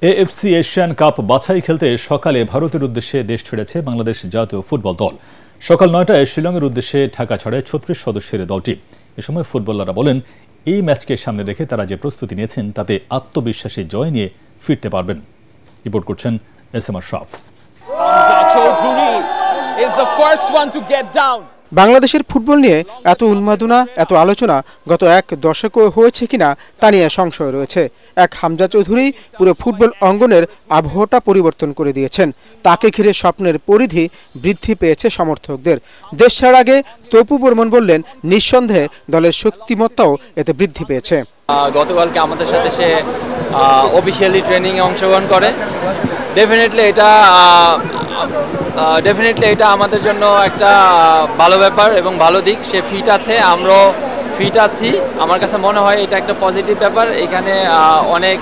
AFC Asian cup বাছাই খেলতে সকালে ভারতের উদ্দেশ্যে দেশ ছেড়েছে বাংলাদেশ জাতীয় ফুটবল দল। সকাল ৯টায় শিলংয়ের উদ্দেশ্যে ঢাকা ছাড়ে ৩৬ সদস্যের দলটি। এ সময় ফুটবলাররা বলেন, এই ম্যাচকে সামনে রেখে তারা যে প্রস্তুতি নিয়েছেন তাতে আত্মবিশ্বাসী জয় নিয়ে ফিরতে পারবেন। রিপোর্ট করছেন এসএম আশরাফ। বাংলাদেশের ফুটবল নিয়ে এত উন্মাদনা, এত আলোচনা গত এক দশকে হয়েছে কিনা তা নিয়ে সংশয় রয়েছে। এক হামজা চৌধুরী পুরো ফুটবল অঙ্গনের আবহাওয়াটা পরিবর্তন করে দিয়েছেন। তাকে ঘিরে স্বপ্নের পরিধি বৃদ্ধি পেয়েছে সমর্থকদের। দেশ ছাড়ার আগে তপু বর্মন বললেন, নিঃসন্দেহে দলের শক্তিমত্তাও এতে বৃদ্ধি পেয়েছে। গতকালকে আমাদের সাথে সে অফিসিয়ালি ট্রেনিংয়ে অংশগ্রহণ করে। ডেফিনেটলি এটা আমাদের জন্য একটা ভালো ব্যাপার এবং ভালো দিক। সে ফিট আছে, আমরাও ফিট আছি। আমার কাছে মনে হয় এটা একটা পজিটিভ ব্যাপার। এখানে অনেক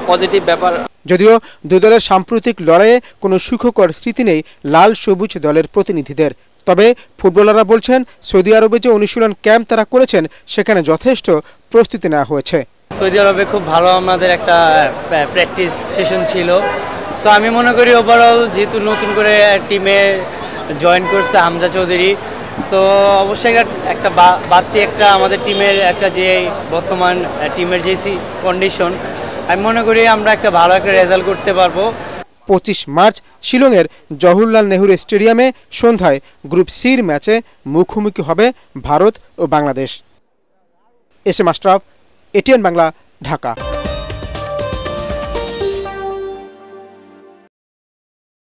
পজিটিভ ব্যাপার। যদিও দুই দলের সাম্প্রতিক লড়াইয়ে কোনো সুখকর স্মৃতি নেই লাল সবুজ দলের প্রতিনিধিদের। তবে ফুটবলাররা বলছেন, সৌদি আরবে যে অনুশীলন ক্যাম্প তারা করেছেন সেখানে যথেষ্ট প্রস্তুতি নেওয়া হয়েছে। সৌদি আরবে খুব ভালো আমাদের একটা প্র্যাকটিস সেশন ছিল। সো আমি মনে করি ওভারঅল যেহেতু নতুন করে টিমে জয়েন করছে হামজা চৌধুরী, সো অবশ্যই একটা বাড়তি একটা আমাদের টিমের একটা যে বর্তমান টিমের যে কন্ডিশন, আমি মনে করি আমরা একটা ভালো একটা রেজাল্ট করতে পারবো। ২৫ মার্চ শিলংয়ের জওহরলাল নেহরু স্টেডিয়ামে সন্ধ্যায় গ্রুপ সির ম্যাচে মুখোমুখি হবে ভারত ও বাংলাদেশ। SM Ashraf, ATN Bangla, Dhaka.